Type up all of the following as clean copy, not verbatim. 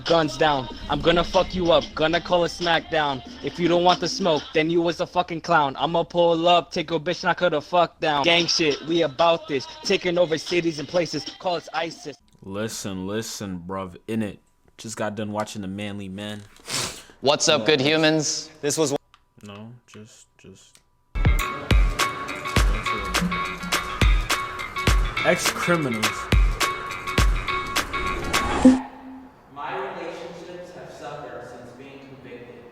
Guns down. I'm gonna fuck you up. Gonna call it smackdown. If you don't want the smoke, then you was a fucking clown. I'ma pull up, take your bitch, knock her the fuck down. Gang shit, we about this. Taking over cities and places. Call us ISIS. Listen, bruv. In it. Just got done watching The Manly Men. What's up, good humans? This was No, just. Ex-criminals. My relationships have suffered since being convicted.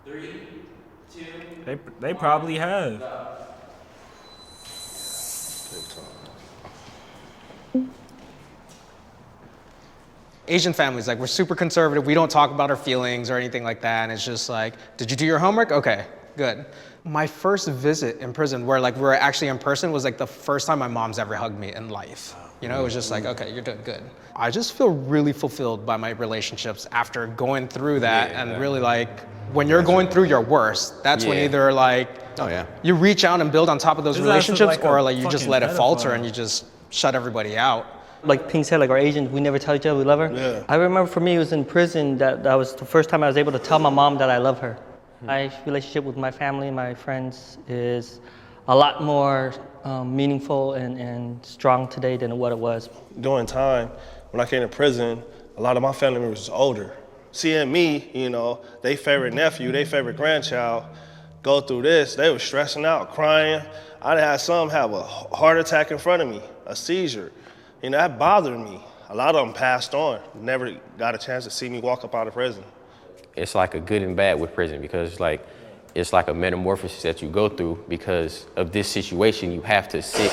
3, 2, They probably have. go. Asian families, like, we're super conservative. We don't talk about our feelings or anything like that. And it's just like, did you do your homework? Okay, good. My first visit in prison where like we were actually in person was like the first time my mom's ever hugged me in life. You know, it was just like, okay, you're doing good. I just feel really fulfilled by my relationships after going through that. And really, like, when you're going through your worst, that's when either like, you reach out and build on top of those relationships, or like you just let it falter and you just shut everybody out. Like Pink said, like our Asians, we never tell each other we love her. Yeah. I remember for me, it was in prison that was the first time I was able to tell my mom that I love her. My relationship with my family and my friends is a lot more meaningful and strong today than what it was. During time, when I came to prison, a lot of my family members was older. Seeing me, you know, they favorite nephew, they favorite grandchild, go through this, they were stressing out, crying. I had some have a heart attack in front of me, a seizure. You know, that bothered me. A lot of them passed on, never got a chance to see me walk up out of prison. It's like a good and bad with prison because it's like a metamorphosis that you go through because of this situation. You have to sit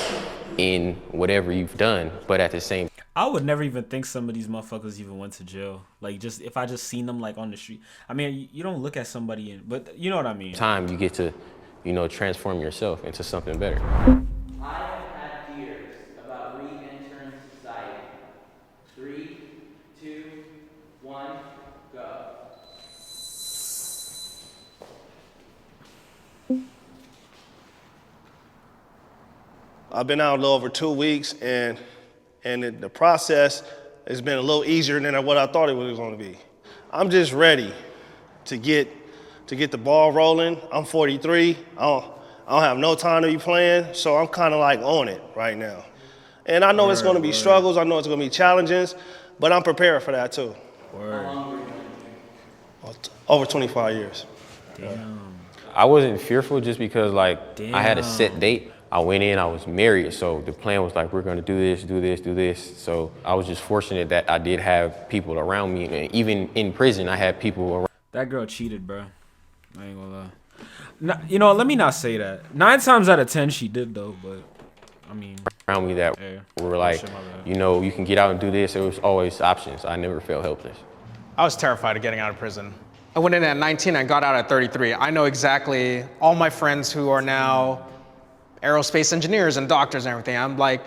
in whatever you've done, but at the same time. I would never even think some of these motherfuckers even went to jail. Like, just if I just seen them like on the street. I mean, you don't look at somebody but you know what I mean. Time you get to, you know, transform yourself into something better. I have had fears about re-entering society. 3, 2, 1, go. I've been out a little over 2 weeks, and the process has been a little easier than what I thought it was going to be. I'm just ready to get the ball rolling. I'm 43. I don't have no time to be playing, so I'm kind of like on it right now. And I know it's going to be struggles. I know it's going to be challenges, but I'm prepared for that too. Over 25 years. Damn. I wasn't fearful just because like I had a Damn. set date. I went in, I was married, so the plan was like, we're gonna do this, do this, do this. So I was just fortunate that I did have people around me, and even in prison, I had people around. That girl cheated, bro. I ain't gonna lie. No, you know, let me not say that. 9 times out of 10, she did though, but I mean. Around me that were like, shit, my bad. you know, you can get out and do this. There was always options. I never felt helpless. I was terrified of getting out of prison. I went in at 19 and got out at 33. I know exactly all my friends who are now aerospace engineers and doctors and everything. I'm like,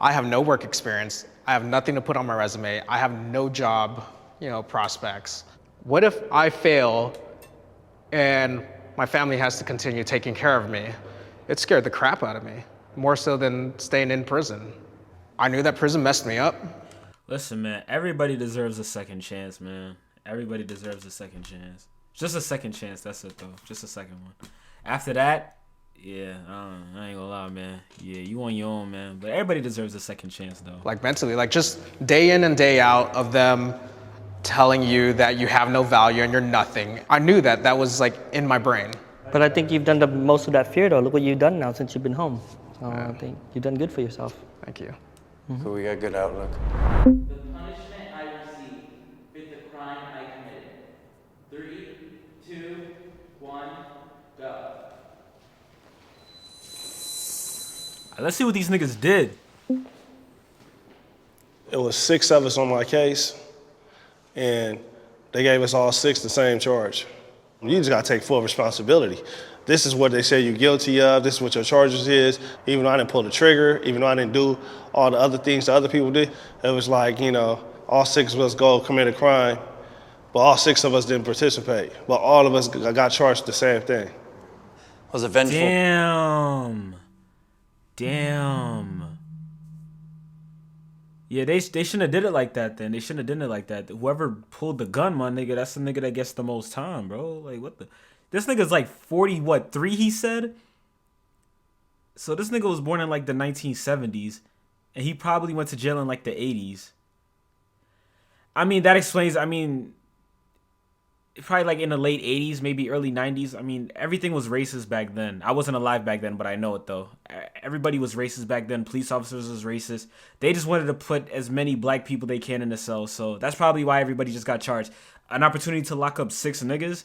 I have no work experience. I have nothing to put on my resume. I have no job, you know, prospects. What if I fail and my family has to continue taking care of me? It scared the crap out of me, more so than staying in prison. I knew that prison messed me up. Listen, man, everybody deserves a second chance, man. Everybody deserves a second chance. Just a second chance, that's it though. Just a second one. After that, yeah, I ain't gonna lie, man. Yeah, you on your own, man. But everybody deserves a second chance, though. Like mentally, like just day in and day out of them telling you that you have no value and you're nothing. I knew that was like in my brain. But I think you've done the most of that fear though. Look what you've done now since you've been home. So I think you've done good for yourself. Thank you. So we got good outlook. The punishment I received fit the crime I committed. 3, 2, 1, go. Let's see what these niggas did. It was 6 of us on my case, and they gave us all 6 the same charge. You just gotta take full responsibility. This is what they say you're guilty of, this is what your charges is. Even though I didn't pull the trigger, even though I didn't do all the other things that other people did, it was like, you know, all 6 of us go commit a crime, but all 6 of us didn't participate. But all of us got charged the same thing. Was it vengeful? Damn. Yeah, they shouldn't have did it like that then. They shouldn't have done it like that. Whoever pulled the gun, my nigga, that's the nigga that gets the most time, bro. Like, what the... This nigga's like 3 he said? So this nigga was born in like the 1970s, and he probably went to jail in like the 80s. I mean, that explains, probably like in the late 80s, maybe early 90s. I mean, everything was racist back then. I wasn't alive back then, but I know it though. Everybody was racist back then. Police officers was racist. They just wanted to put as many black people they can in the cell. So that's probably why everybody just got charged. An opportunity to lock up 6 niggas.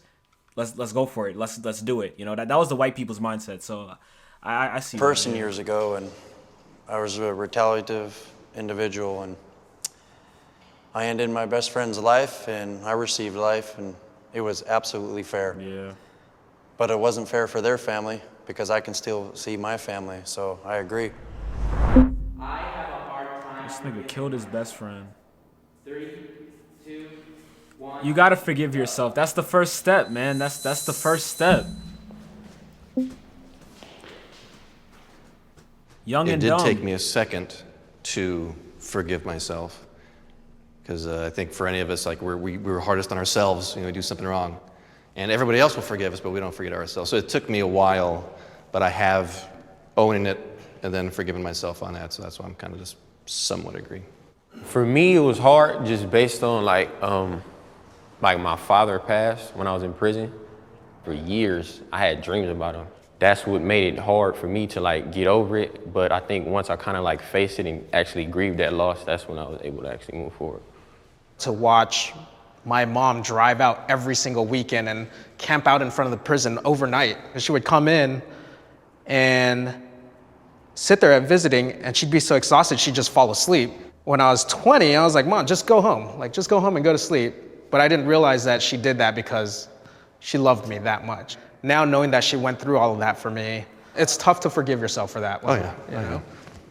Let's go for it. Let's do it. You know, that was the white people's mindset. So I see. Person years ago, and I was a retaliative individual, and I ended my best friend's life, and I received life, and it was absolutely fair. Yeah. But it wasn't fair for their family because I can still see my family, so I agree. I have a hard time. This nigga killed his best friend. 3, 2, 1. You gotta forgive yourself. That's the first step, man. That's the first step. Young and dumb. It did take me a second to forgive myself, because I think for any of us, like we were hardest on ourselves. We do something wrong, and everybody else will forgive us, but we don't forget ourselves. So it took me a while, but I have owning it and then forgiven myself on that. So that's why I'm kind of just somewhat agree. For me, it was hard just based on like my father passed when I was in prison. For years, I had dreams about him. That's what made it hard for me to like get over it. But I think once I kind of like faced it and actually grieved that loss, that's when I was able to actually move forward. To watch my mom drive out every single weekend and camp out in front of the prison overnight. She would come in and sit there at visiting, and she'd be so exhausted she'd just fall asleep. When I was 20, I was like, Mom, just go home. Like, just go home and go to sleep. But I didn't realize that she did that because she loved me that much. Now knowing that she went through all of that for me, it's tough to forgive yourself for that. Oh yeah, You know?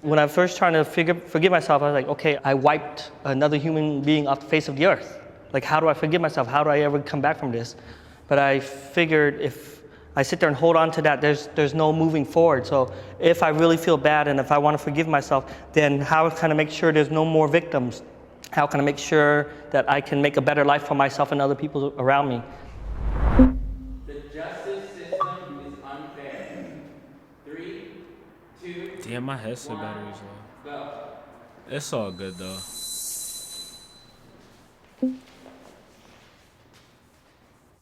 When I first trying to forgive myself, I was like, okay, I wiped another human being off the face of the earth. Like, how do I forgive myself? How do I ever come back from this? But I figured if I sit there and hold on to that, there's no moving forward. So if I really feel bad and if I want to forgive myself, then how can I make sure there's no more victims? How can I make sure that I can make a better life for myself and other people around me? The justice system is unfair. 3, 2, Damn, my headset battery's low. go. It's all good though.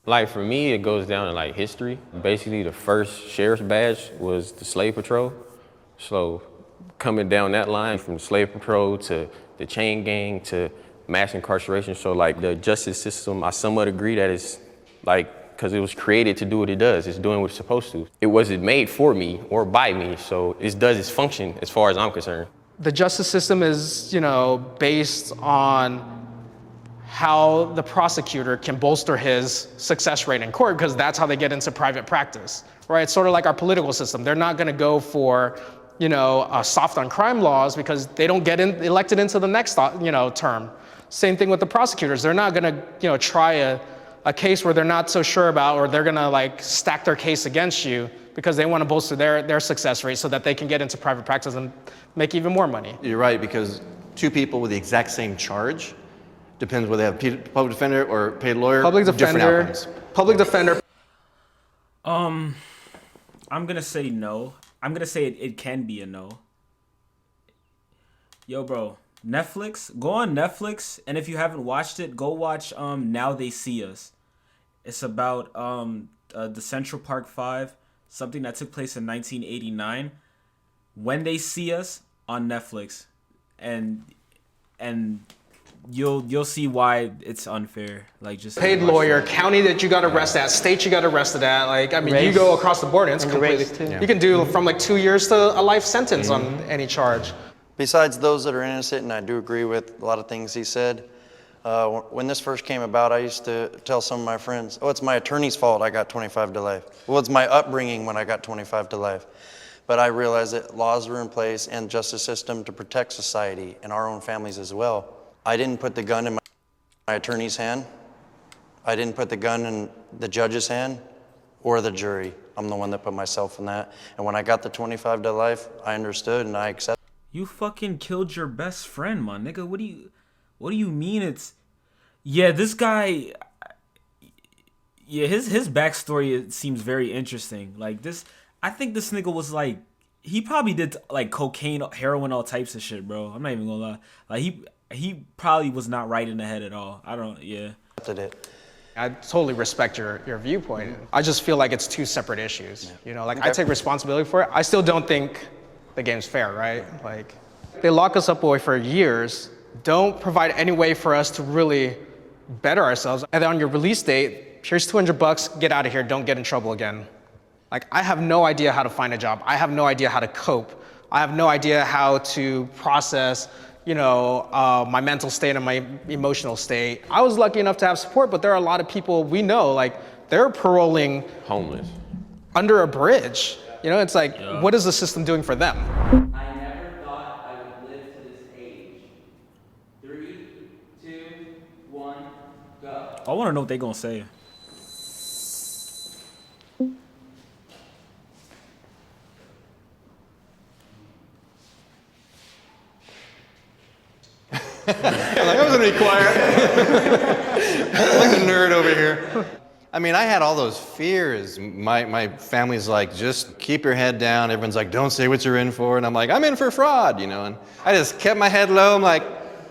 Like for me, it goes down to like history. Basically, the first sheriff's badge was the slave patrol. So coming down that line from slave patrol to the chain gang to mass incarceration. So like the justice system, I somewhat agree that it's like, because it was created to do what it does. It's doing what it's supposed to. It wasn't made for me or by me, so it does its function as far as I'm concerned. The justice system is, based on how the prosecutor can bolster his success rate in court, because that's how they get into private practice, right? It's sort of like our political system. They're not gonna go for, soft on crime laws because they don't get elected into the next, term. Same thing with the prosecutors. They're not gonna, try a case where they're not so sure about, or they're gonna like stack their case against you because they wanna bolster their success rate so that they can get into private practice and make even more money. You're right, because two people with the exact same charge, depends whether they have public defender or paid lawyer, different outcomes. Public defender. I'm gonna say no. I'm gonna say it can be a no. Yo, bro, Netflix. Go on Netflix, and if you haven't watched it, go watch Now They See Us. It's about the Central Park 5, something that took place in 1989. When They See Us on Netflix, and you'll see why it's unfair. Like, just Paid lawyer, county that you got arrested at, state you got arrested at. Like, I mean, Race. you go across the border, it's And completely. race, too. You can do from like 2 years to a life sentence on any charge. Besides those that are innocent, and I do agree with a lot of things he said, when this first came about, I used to tell some of my friends, oh, it's my attorney's fault I got 25 to life. Well, it's my upbringing when I got 25 to life. But I realized that laws were in place and justice system to protect society and our own families as well. I didn't put the gun in my attorney's hand. I didn't put the gun in the judge's hand or the jury. I'm the one that put myself in that. And when I got the 25 to life, I understood and I accepted. You fucking killed your best friend, my nigga. What do you mean it's... Yeah, this guy... Yeah, his backstory, it seems very interesting. Like, this... I think this nigga was, like... He probably did, like, cocaine, heroin, all types of shit, bro. I'm not even gonna lie. Like, he probably was not right in the head at all. I don't... Yeah. I totally respect your viewpoint. I just feel like it's two separate issues. You know, like, I take responsibility for it. I still don't think the game's fair, right? Like, they lock us up away for years, don't provide any way for us to really better ourselves. And then on your release date, here's $200, get out of here, don't get in trouble again. Like, I have no idea how to find a job. I have no idea how to cope. I have no idea how to process, you know, my mental state and my emotional state. I was lucky enough to have support, but there are a lot of people we know, like, they're paroling Homeless. under a bridge. You know, it's like, what is the system doing for them? I never thought I would live to this age. 3, 2, 1, go. I want to know what they gonna say. Like, I was gonna be quiet. Like a nerd over here. I mean, I had all those fears. My family's like, just keep your head down. Everyone's like, don't say what you're in for. And I'm like, I'm in for fraud, you know. And I just kept my head low. I'm like,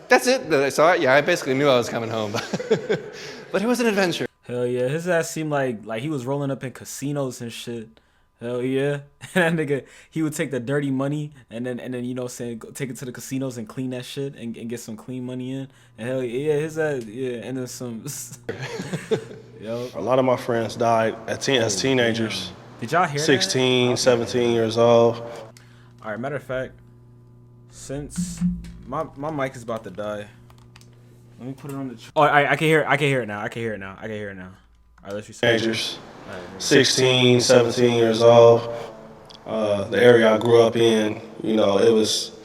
that's it. So I basically knew I was coming home. But it was an adventure. Hell yeah, his ass seemed like he was rolling up in casinos and shit. Hell yeah. And that nigga, he would take the dirty money and then you know saying take it to the casinos and clean that shit and get some clean money in. And hell yeah, his ass, yeah, and then some. Yo. A lot of my friends died as teenagers. Did y'all hear 16, that? 17 years old. All right, matter of fact, since my mic is about to die, let me put it on the. Oh, I can hear it now. All right, let's reset. Teenagers, 16, 17 years old. The area I grew up in, you know, it was,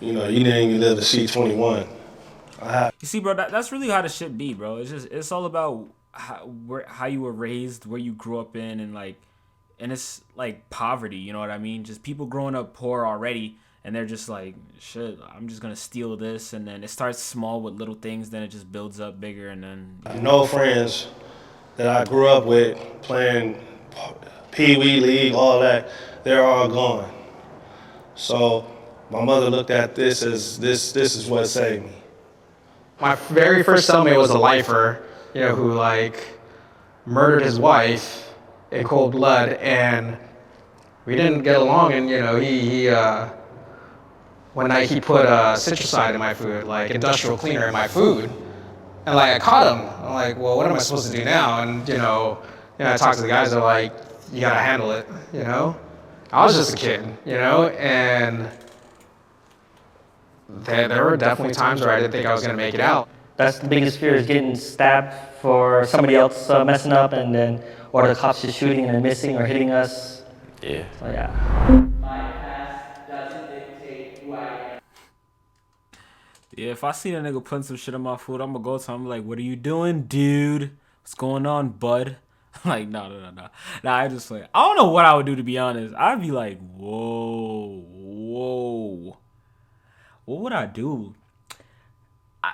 you know, you didn't even live to see 21. You see, bro, that's really how the shit be, bro. It's all about how you were raised, where you grew up in, and it's like poverty, you know what I mean? Just people growing up poor already, and they're just like, shit, I'm just gonna steal this, and then it starts small with little things, then it just builds up bigger, and then... No friends that I grew up with playing Pee Wee League, all that, they're all gone. So my mother looked at this as this is what saved me. My very first cellmate was a lifer, you know, who like murdered his wife in cold blood, and we didn't get along. And you know, he one night he put citricide in my food, like industrial cleaner in my food, and like I caught him. I'm like, well, what am I supposed to do now? And you know, I talked to the guys. They're like, you gotta handle it. You know, I was just a kid, you know, and. There were definitely times where I didn't think I was going to make it out. That's the biggest fear, is getting stabbed for somebody else messing up, and then, or the cops just shooting and then missing or hitting us. Yeah. So yeah. My past doesn't dictate who I am. Yeah, if I see a nigga putting some shit on my food, I'm gonna go to him like, what are you doing, dude? What's going on, bud? I'm like, no. Nah, I just like, I don't know what I would do, to be honest. I'd be like, whoa. What would I do? I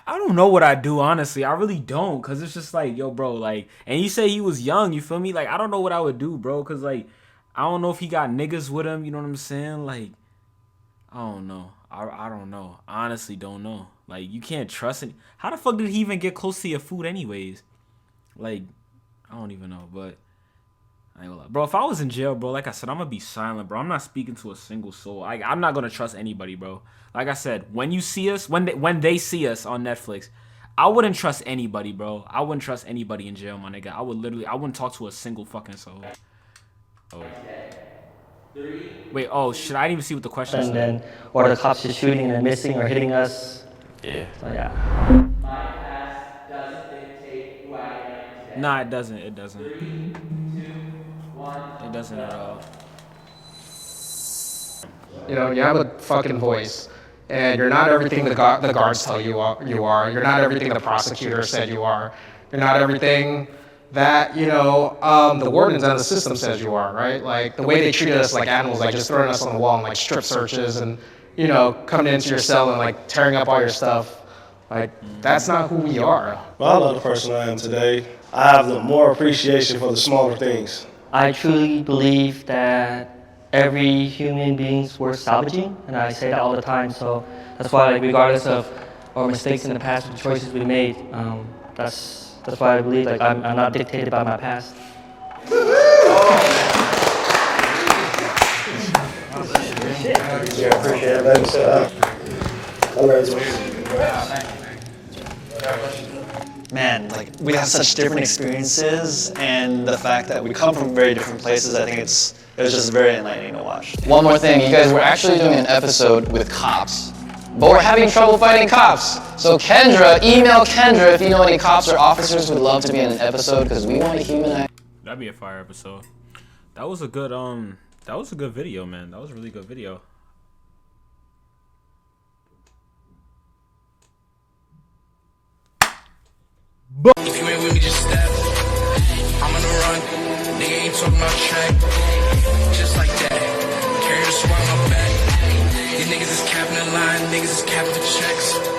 don't know what I do, honestly. I really don't, because it's just like, yo, bro, like, and you say he was young, you feel me? Like, I don't know what I would do, bro, because, like, I don't know if he got niggas with him, you know what I'm saying? Like, I don't know. I don't know. I honestly don't know. Like, you can't trust it. How the fuck did he even get close to your food anyways? Like, I don't even know, but I ain't gonna lie. Bro, if I was in jail, bro, like I said, I'm gonna be silent, bro. I'm not speaking to a single soul. I'm not gonna trust anybody, bro. Like I said, when you see us, when they see us on Netflix, I wouldn't trust anybody, bro. I wouldn't trust anybody in jail, my nigga. I wouldn't talk to a single fucking soul. Oh. Wait, oh shit, I didn't even see what the question is. And then, or the cops just shooting and then missing or hitting us. Yeah. So yeah. My past doesn't dictate who I am today. Nah, it doesn't. It doesn't. 3, 2, 1. It doesn't at all. You know, you have a fucking voice, and you're not everything the guards tell you are. You're not everything the prosecutor said you are. You're not everything that, you know, the wardens and the system says you are, right? Like the way they treated us like animals, like just throwing us on the wall and like strip searches and, you know, coming into your cell and like tearing up all your stuff. Like, that's not who we are. Well, I love the person I am today. I have the more appreciation for the smaller things. I truly believe that every human being's worth salvaging, and I say that all the time. So that's why, like, regardless of our mistakes in the past, the choices we made, that's why I believe like I'm not dictated by my past. Yeah, I appreciate it. I'm ready to. Man, like we have such different experiences, and the fact that we come from very different places, I think it was just very enlightening to watch. One more thing, you guys, we're actually doing an episode with cops, but we're having trouble finding cops. So Kendra, email Kendra if you know any cops or officers who would love to be in an episode, because we want to humanize. That'd be a fire episode. That was a good video, man. That was a really good video. If you ain't with me, just step. I'm on the run. Nigga ain't talking about track. Just like that. Carry the swag on my back. These niggas is capping the line. Niggas is capping the checks.